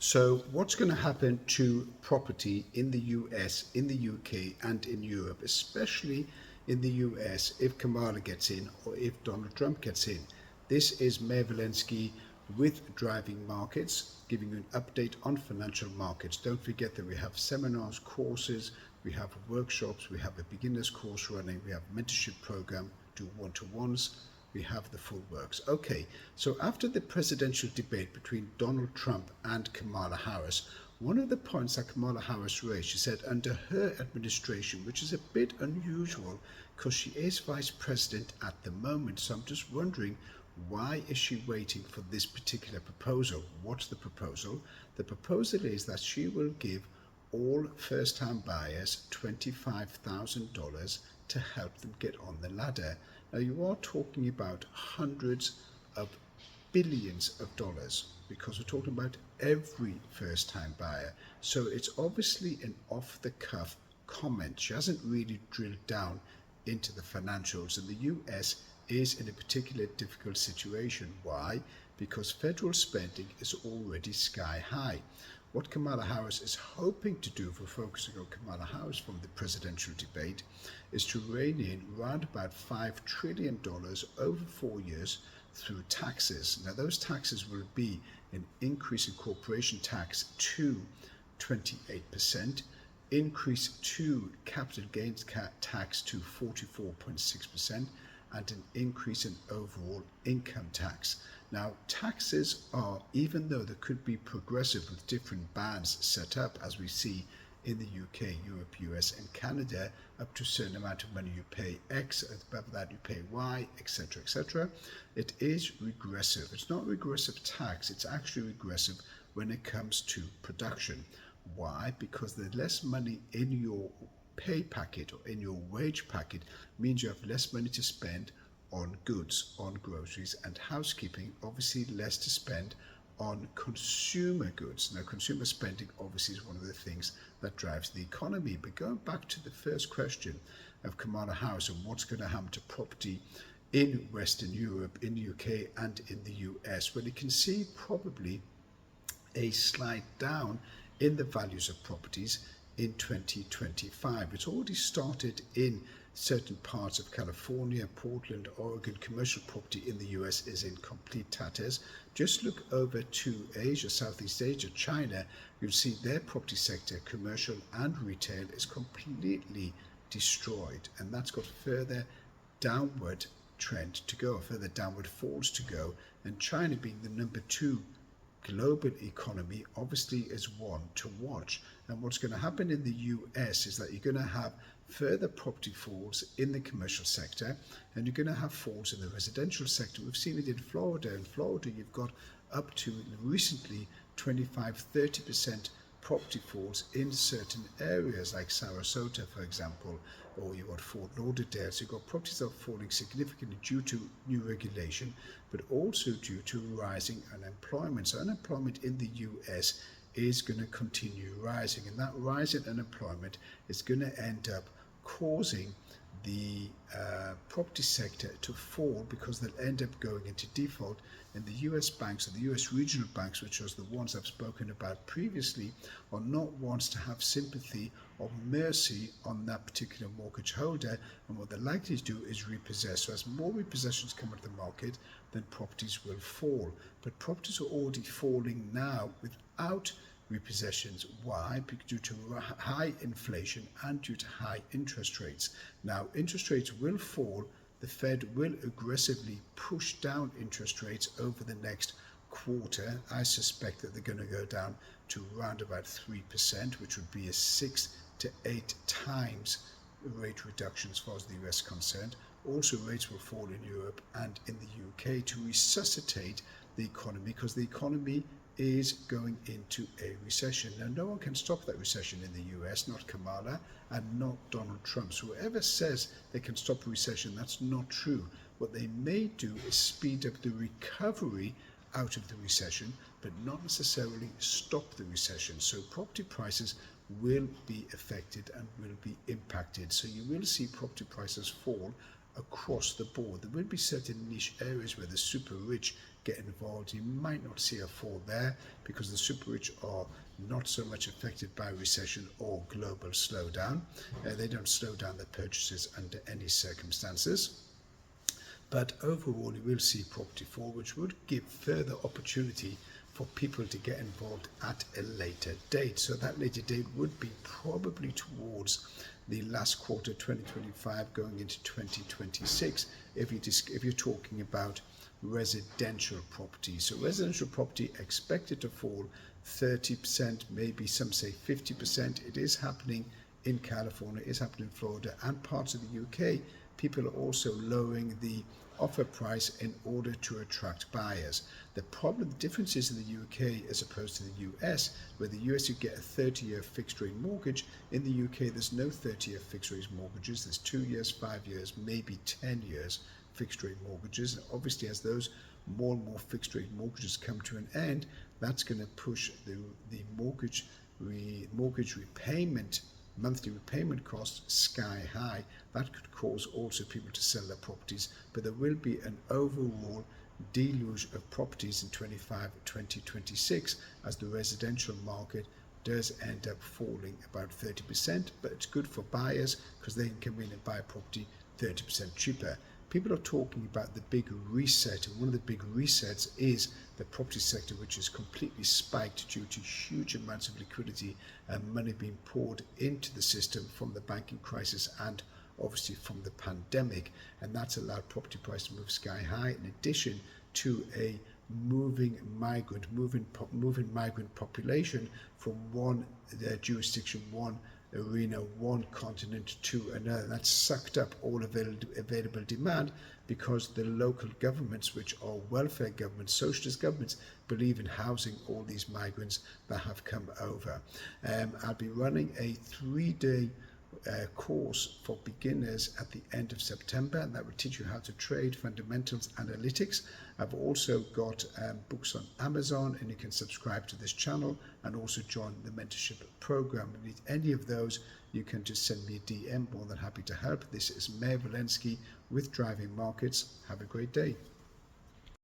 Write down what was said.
So, what's going to happen to property in the US, in the UK, and in Europe, especially in the US, if Kamala gets in or if Donald Trump gets in? This is Mayor Walensky with Driving Markets, giving you an update on financial markets. Don't forget that we have seminars, courses, we have workshops, we have a beginner's course running, we have a mentorship program, do one-to-ones. We have the full works. Okay, so after the presidential debate between Donald Trump and Kamala Harris, one of the points that Kamala Harris raised, she said under her administration, which is a bit unusual because she is vice president at the moment. So I'm just wondering, why is she waiting for this particular proposal? What's the proposal? The proposal is that she will give all first-time buyers $25,000 to help them get on the ladder. Now you are talking about hundreds of billions of dollars because we're talking about every first-time buyer. So it's obviously an off-the-cuff comment. She hasn't really drilled down into the financials, and the US is in a particularly difficult situation. Why? Because federal spending is already sky high. What Kamala Harris is hoping to do, for focusing on Kamala Harris from the presidential debate, is to rein in around about $5 trillion over 4 years through taxes. Now those taxes will be an increase in corporation tax to 28%, increase to capital gains tax to 44.6%, and an increase in overall income tax. Now, taxes are, even though they could be progressive with different bands set up, as we see in the UK, Europe, US, and Canada, up to a certain amount of money you pay X, above that you pay Y, etc., etc. It is regressive. It's not regressive tax, it's actually regressive when it comes to production. Why? Because the less money in your pay packet or in your wage packet means you have less money to spend on goods, on groceries and housekeeping, obviously less to spend on consumer goods. Now, consumer spending obviously is one of the things that drives the economy. But going back to the first question of Kamala Harris and what's going to happen to property in Western Europe, in the UK and in the US, well, you can see probably a slide down in the values of properties in 2025. It's already started in certain parts of California, Portland, Oregon. Commercial property in the US is in complete tatters. Just look over to Asia, Southeast Asia, China, you'll see their property sector, commercial and retail, is completely destroyed, and that's got further downward trend to go, further downward falls to go, and China being the number 2 global economy obviously is one to watch. And what's going to happen in the US is that you're going to have further property falls in the commercial sector, and you're going to have falls in the residential sector. We've seen it in Florida. In Florida, you've got up to recently 25-30% property falls in certain areas like Sarasota, for example, or you've got Fort Lauderdale. So you've got properties that are falling significantly due to new regulation, but also due to rising unemployment. So unemployment in the US is going to continue rising, and that rise in unemployment is going to end up causing the property sector to fall, because they'll end up going into default, and the US banks, or the US regional banks, which are the ones I've spoken about previously, are not ones to have sympathy or mercy on that particular mortgage holder, and what they're likely to do is repossess. So as more repossessions come into the market, then properties will fall. But properties are already falling now without repossessions. Why? Because due to high inflation and due to high interest rates. Now, interest rates will fall. The Fed will aggressively push down interest rates over the next quarter. I suspect that they're going to go down to around about 3%, which would be a 6 to 8 times rate reduction as far as the US is concerned. Also, rates will fall in Europe and in the UK to resuscitate the economy, because the economy is going into a recession. Now, no one can stop that recession in the US, not Kamala and not Donald Trump. So whoever says they can stop a recession, that's not true. What they may do is speed up the recovery out of the recession, but not necessarily stop the recession. So property prices will be affected and will be impacted. So you will see property prices fall across the board. There will be certain niche areas where the super rich get involved. You might not see a fall there because the super rich are not so much affected by recession or global slowdown. They don't slow down their purchases under any circumstances. But overall, you will see property fall, which would give further opportunity for people to get involved at a later date. So that later date would be probably towards the last quarter 2025 going into 2026 if you're talking about residential property. So residential property expected to fall 30%, maybe some say 50%. It is happening in California, it is happening in Florida and parts of the UK. People are also lowering the offer price in order to attract buyers. The difference is in the UK as opposed to the US, where the US you get a 30-year fixed rate mortgage. In the UK there's no 30-year fixed rate mortgages. There's 2 years, 5 years, maybe 10 years fixed rate mortgages. And obviously as those more and more fixed rate mortgages come to an end, that's going to push the mortgage repayment, monthly repayment costs sky high. That could cause also people to sell their properties, but there will be an overall deluge of properties in 2026 as the residential market does end up falling about 30%, but it's good for buyers because they can come in and buy a property 30% cheaper. People are talking about the big reset, and one of the big resets is the property sector, which is completely spiked due to huge amounts of liquidity and money being poured into the system from the banking crisis and obviously from the pandemic, and that's allowed property price to move sky high, in addition to a moving migrant population from one jurisdiction, one arena, one continent to another. That's sucked up all available demand because the local governments, which are welfare governments, socialist governments, believe in housing all these migrants that have come over. I'll be running a 3-day course for beginners at the end of September, and that will teach you how to trade, fundamentals, analytics. I've also got books on Amazon, and you can subscribe to this channel and also join the mentorship program. If you need any of those, you can just send me a DM. More than happy to help. This is Mayor Walensky with Driving Markets. Have a great day.